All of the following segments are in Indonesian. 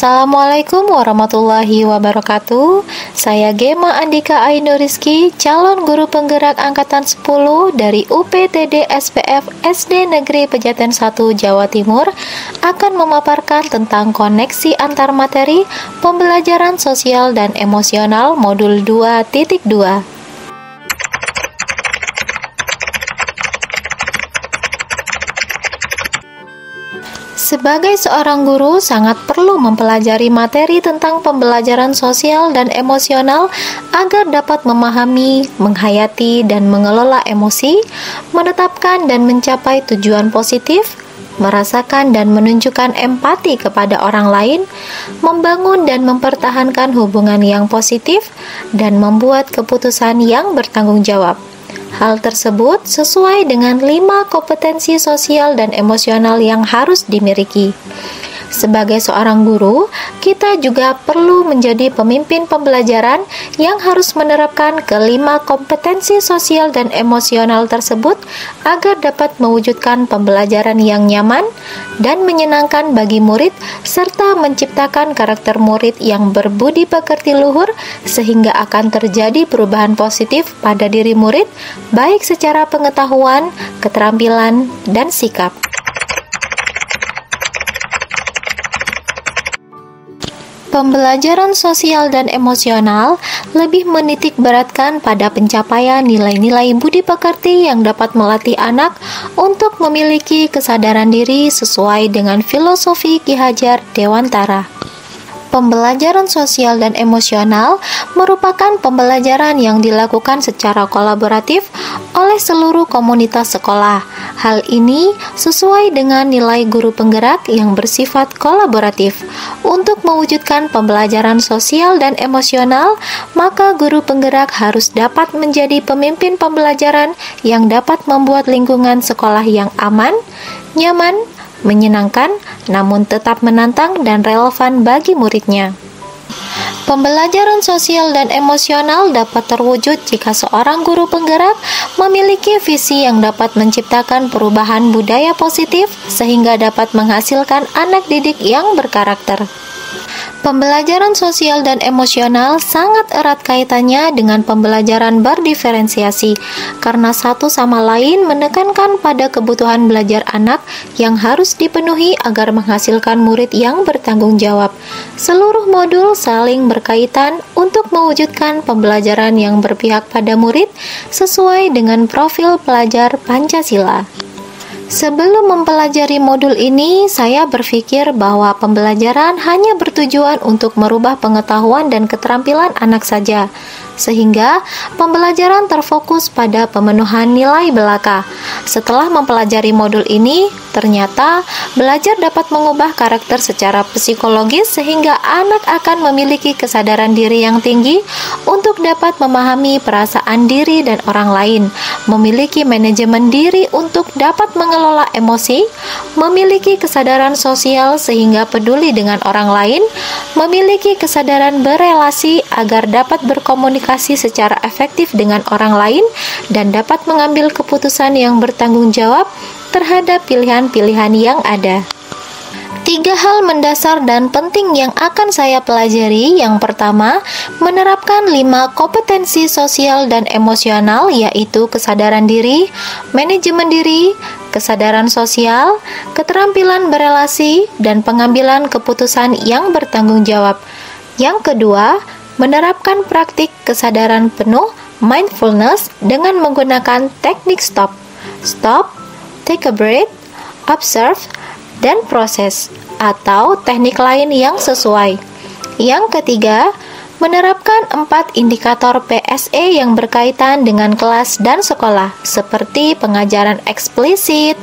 Assalamualaikum warahmatullahi wabarakatuh. Saya Gema Andika Ainuriski, calon guru penggerak angkatan 10 dari UPTD SPF SD Negeri Pejaten 1 Jawa Timur, akan memaparkan tentang koneksi antar materi pembelajaran sosial dan emosional modul 2.2. Sebagai seorang guru, sangat perlu mempelajari materi tentang pembelajaran sosial dan emosional agar dapat memahami, menghayati, dan mengelola emosi, menetapkan dan mencapai tujuan positif, merasakan dan menunjukkan empati kepada orang lain, membangun dan mempertahankan hubungan yang positif, dan membuat keputusan yang bertanggung jawab. Hal tersebut sesuai dengan 5 kompetensi sosial dan emosional yang harus dimiliki. Sebagai seorang guru, kita juga perlu menjadi pemimpin pembelajaran yang harus menerapkan kelima kompetensi sosial dan emosional tersebut agar dapat mewujudkan pembelajaran yang nyaman dan menyenangkan bagi murid, serta menciptakan karakter murid yang berbudi pekerti luhur sehingga akan terjadi perubahan positif pada diri murid, baik secara pengetahuan, keterampilan, dan sikap. Pembelajaran sosial dan emosional lebih menitik beratkan pada pencapaian nilai-nilai budi pekerti yang dapat melatih anak untuk memiliki kesadaran diri sesuai dengan filosofi Ki Hajar Dewantara. Pembelajaran sosial dan emosional merupakan pembelajaran yang dilakukan secara kolaboratif oleh seluruh komunitas sekolah. Hal ini sesuai dengan nilai guru penggerak yang bersifat kolaboratif. Untuk mewujudkan pembelajaran sosial dan emosional, maka guru penggerak harus dapat menjadi pemimpin pembelajaran yang dapat membuat lingkungan sekolah yang aman, nyaman, menyenangkan, namun tetap menantang dan relevan bagi muridnya. Pembelajaran sosial dan emosional dapat terwujud jika seorang guru penggerak memiliki visi yang dapat menciptakan perubahan budaya positif sehingga dapat menghasilkan anak didik yang berkarakter. Pembelajaran sosial dan emosional sangat erat kaitannya dengan pembelajaran berdiferensiasi, karena satu sama lain menekankan pada kebutuhan belajar anak yang harus dipenuhi agar menghasilkan murid yang bertanggung jawab. Seluruh modul saling berkaitan untuk mewujudkan pembelajaran yang berpihak pada murid sesuai dengan profil pelajar Pancasila. Sebelum mempelajari modul ini, saya berpikir bahwa pembelajaran hanya bertujuan untuk merubah pengetahuan dan keterampilan anak saja, sehingga pembelajaran terfokus pada pemenuhan nilai belaka. Setelah mempelajari modul ini, ternyata belajar dapat mengubah karakter secara psikologis sehingga anak akan memiliki kesadaran diri yang tinggi untuk dapat memahami perasaan diri dan orang lain, memiliki manajemen diri untuk dapat mengelola emosi, memiliki kesadaran sosial sehingga peduli dengan orang lain, memiliki kesadaran berelasi agar dapat berkomunikasi secara efektif dengan orang lain, dan dapat mengambil keputusan yang bertanggung jawab terhadap pilihan-pilihan yang ada. 3 hal mendasar dan penting yang akan saya pelajari. Yang pertama, menerapkan 5 kompetensi sosial dan emosional, yaitu kesadaran diri, manajemen diri, kesadaran sosial, keterampilan berelasi, dan pengambilan keputusan yang bertanggung jawab. Yang kedua, menerapkan praktik kesadaran penuh mindfulness dengan menggunakan teknik stop, take a breath, observe, dan proses, atau teknik lain yang sesuai. Yang ketiga, menerapkan 4 indikator PSE yang berkaitan dengan kelas dan sekolah, seperti pengajaran eksplisit,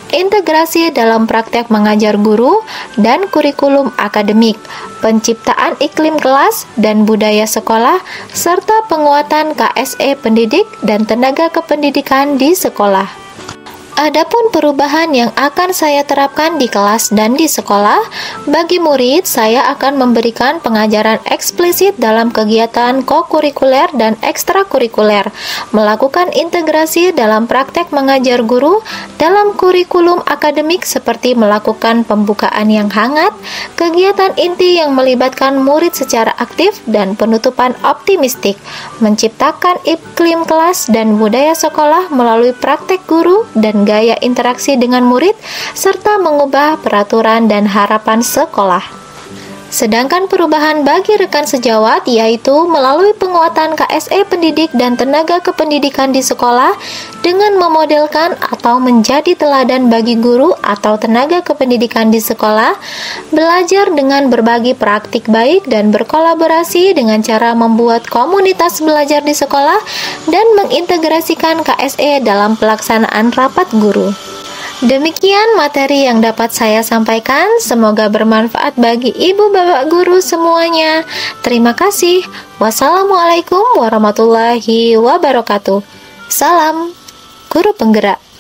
integrasi dalam praktek mengajar guru, dan kurikulum akademik, penciptaan iklim kelas dan budaya sekolah, serta penguatan KSE pendidik dan tenaga kependidikan di sekolah. Adapun perubahan yang akan saya terapkan di kelas dan di sekolah, bagi murid saya akan memberikan pengajaran eksplisit dalam kegiatan kokurikuler dan ekstrakurikuler, melakukan integrasi dalam praktek mengajar guru dalam kurikulum akademik seperti melakukan pembukaan yang hangat, kegiatan inti yang melibatkan murid secara aktif dan penutupan optimistik, menciptakan iklim kelas dan budaya sekolah melalui praktek guru dan gaya interaksi dengan murid, serta mengubah peraturan dan harapan sekolah. Sedangkan perubahan bagi rekan sejawat yaitu melalui penguatan KSE pendidik dan tenaga kependidikan di sekolah dengan memodelkan atau menjadi teladan bagi guru atau tenaga kependidikan di sekolah, belajar dengan berbagi praktik baik dan berkolaborasi dengan cara membuat komunitas belajar di sekolah dan mengintegrasikan KSE dalam pelaksanaan rapat guru. Demikian materi yang dapat saya sampaikan, semoga bermanfaat bagi ibu bapak guru semuanya. Terima kasih. Wassalamualaikum warahmatullahi wabarakatuh. Salam Guru Penggerak.